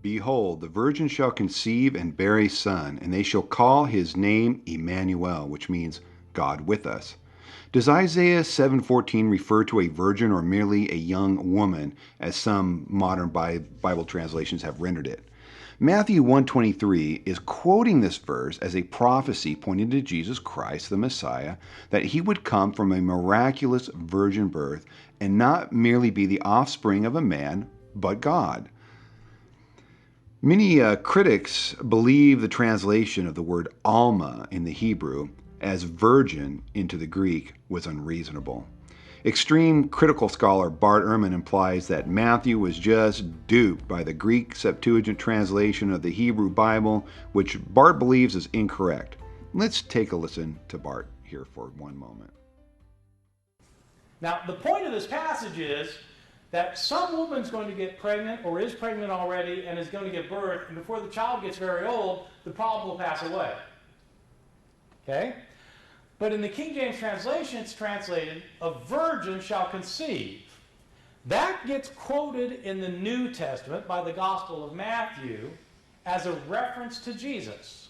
Behold, the virgin shall conceive and bear a son, and they shall call his name Emmanuel, which means God with us. Does Isaiah 7:14 refer to a virgin or merely a young woman, as some modern Bible translations have rendered it? Matthew 1:23 is quoting this verse as a prophecy pointing to Jesus Christ, the Messiah, that he would come from a miraculous virgin birth and not merely be the offspring of a man, but God. Many critics believe the translation of the word Alma in the Hebrew as virgin into the Greek was unreasonable. Extreme critical scholar Bart Ehrman implies that Matthew was just duped by the Greek Septuagint translation of the Hebrew Bible, which Bart believes is incorrect. Let's take a listen to Bart here for one moment. Now, the point of this passage is that some woman's going to get pregnant or is pregnant already and is going to give birth, and before the child gets very old, the problem will pass away. Okay? But in the King James translation, it's translated, a virgin shall conceive. That gets quoted in the New Testament by the Gospel of Matthew as a reference to Jesus.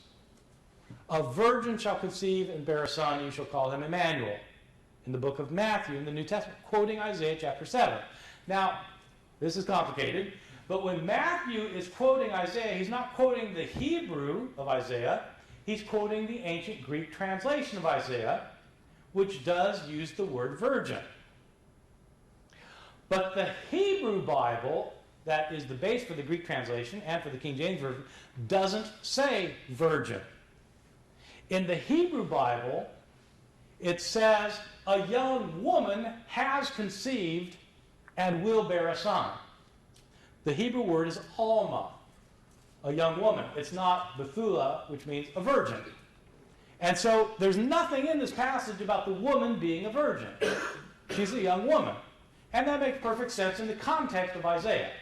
A virgin shall conceive and bear a son, and you shall call him Emmanuel. In the book of Matthew in the New Testament, quoting Isaiah chapter 7. Now, this is complicated, but when Matthew is quoting Isaiah, he's not quoting the Hebrew of Isaiah, he's quoting the ancient Greek translation of Isaiah, which does use the word virgin. But the Hebrew Bible, that is the base for the Greek translation and for the King James Version, doesn't say virgin. In the Hebrew Bible, it says, a young woman has conceived and will bear a son. The Hebrew word is Alma, a young woman. It's not Bethula, which means a virgin. And so there's nothing in this passage about the woman being a virgin. She's a young woman. And that makes perfect sense in the context of Isaiah.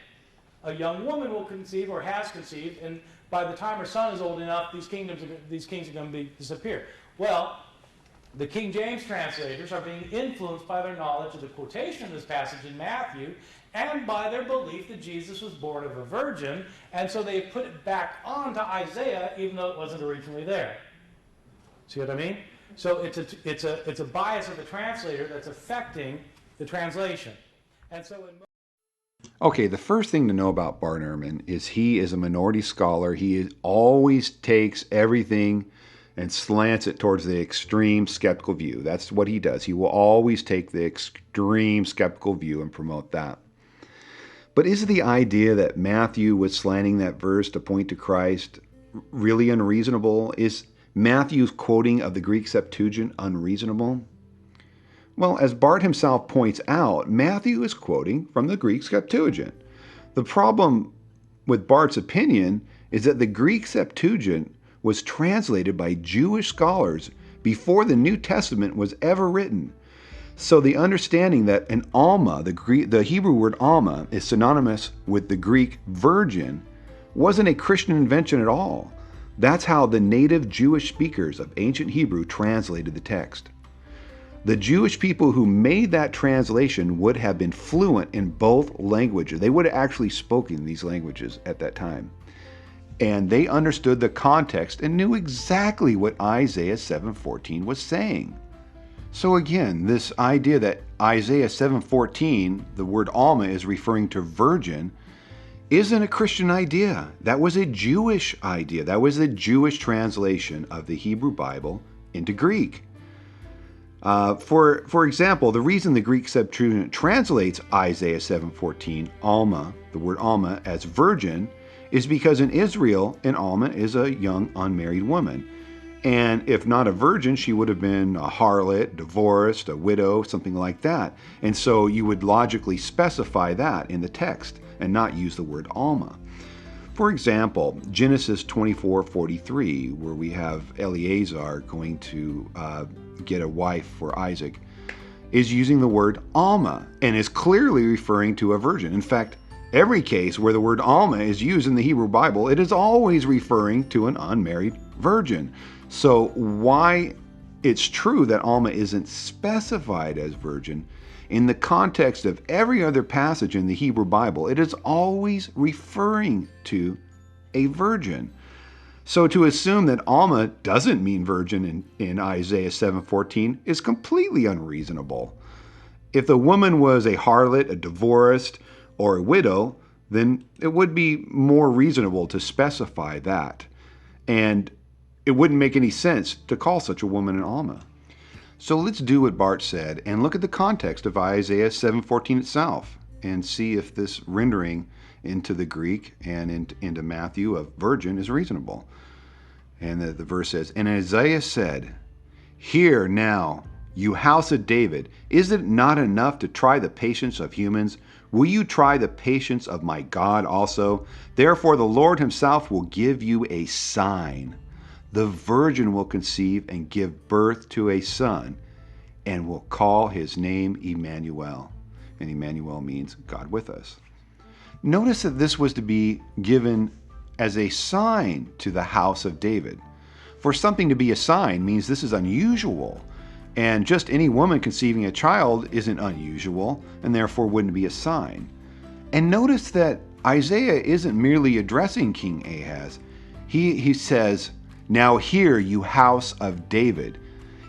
A young woman will conceive or has conceived, and by the time her son is old enough, these kings are going to disappear. Well, the King James translators are being influenced by their knowledge of the quotation of this passage in Matthew and by their belief that Jesus was born of a virgin, and so they put it back onto Isaiah even though it wasn't originally there. See what I mean? So it's a bias of the translator that's affecting the translation. And so Okay, the first thing to know about Bart Ehrman is he is a minority scholar. He always takes everything and slants it towards the extreme skeptical view. That's what he does. He will always take the extreme skeptical view and promote that. But is the idea that Matthew was slanting that verse to point to Christ really unreasonable? Is Matthew's quoting of the Greek Septuagint unreasonable? Well, as Bart himself points out, Matthew is quoting from the Greek Septuagint. The problem with Bart's opinion is that the Greek Septuagint was translated by Jewish scholars before the New Testament was ever written. So the understanding that an Alma, the Hebrew word Alma, is synonymous with the Greek virgin wasn't a Christian invention at all. That's how the native Jewish speakers of ancient Hebrew translated the text. The Jewish people who made that translation would have been fluent in both languages. They would have actually spoken these languages at that time. And they understood the context and knew exactly what Isaiah 7:14 was saying. So again, this idea that Isaiah 7:14, the word Alma, is referring to virgin, isn't a Christian idea. That was a Jewish idea. That was the Jewish translation of the Hebrew Bible into Greek. For example, the reason the Greek Septuagint translates Isaiah 7:14, Alma, the word Alma, as virgin, is because in Israel, an Alma is a young unmarried woman. And if not a virgin, she would have been a harlot, divorced, a widow, something like that. And so you would logically specify that in the text and not use the word Alma. For example, Genesis 24:43, where we have Eleazar going to get a wife for Isaac, is using the word Alma and is clearly referring to a virgin. In fact, every case where the word Alma is used in the Hebrew Bible, it is always referring to an unmarried virgin. So why it's true that Alma isn't specified as virgin In the context of every other passage in the Hebrew Bible, it is always referring to a virgin. So to assume that Alma doesn't mean virgin in Isaiah 7:14 is completely unreasonable. If the woman was a harlot, a divorced, or a widow, then it would be more reasonable to specify that. And it wouldn't make any sense to call such a woman an Alma. So let's do what Bart said and look at the context of Isaiah 7:14 itself and see if this rendering into the Greek and into Matthew of virgin is reasonable. And the verse says, "And Isaiah said, 'Hear now, you house of David, is it not enough to try the patience of humans? Will you try the patience of my God also? Therefore the Lord himself will give you a sign. The virgin will conceive and give birth to a son, and will call his name Emmanuel.'" And Emmanuel means God with us. Notice that this was to be given as a sign to the house of David. For something to be a sign means this is unusual, and just any woman conceiving a child isn't unusual, and therefore wouldn't be a sign. And notice that Isaiah isn't merely addressing King Ahaz. He says, "Now hear, you house of David."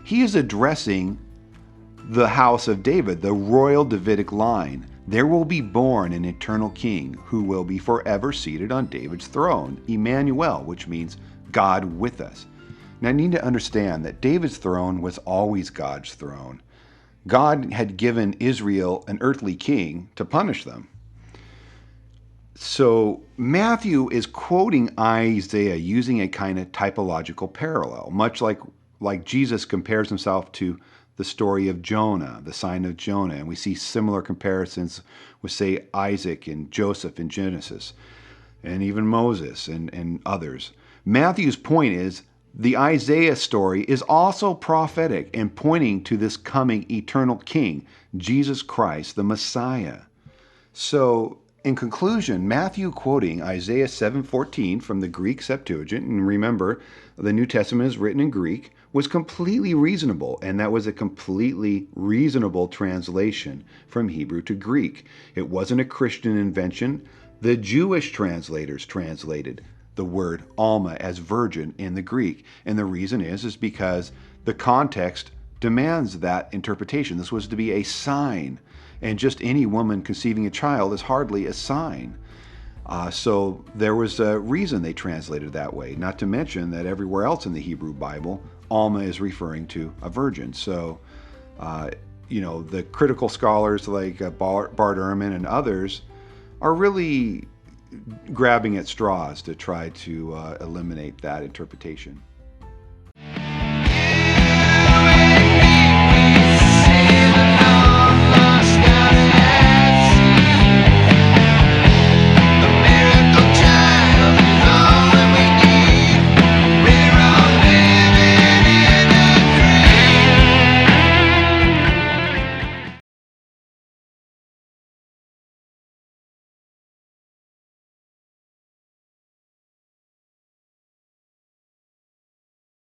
He is addressing the house of David, the royal Davidic line. There will be born an eternal king who will be forever seated on David's throne, Emmanuel, which means God with us. Now, I need to understand that David's throne was always God's throne. God had given Israel an earthly king to punish them. So Matthew is quoting Isaiah using a kind of typological parallel, much like Jesus compares himself to the story of Jonah, the sign of Jonah. And we see similar comparisons with, say, Isaac and Joseph in Genesis, and even Moses and others. Matthew's point is the Isaiah story is also prophetic and pointing to this coming eternal king, Jesus Christ, the Messiah. So, in conclusion, Matthew quoting Isaiah 7:14 from the Greek Septuagint, and remember, the New Testament is written in Greek, was completely reasonable, and that was a completely reasonable translation from Hebrew to Greek. It wasn't a Christian invention. The Jewish translators translated the word Alma as virgin in the Greek, and the reason is because the context demands that interpretation. This was to be a sign, and just any woman conceiving a child is hardly a sign. So there was a reason they translated that way, not to mention that everywhere else in the Hebrew Bible, Alma is referring to a virgin. So, the critical scholars like Bart Ehrman and others are really grabbing at straws to try to eliminate that interpretation.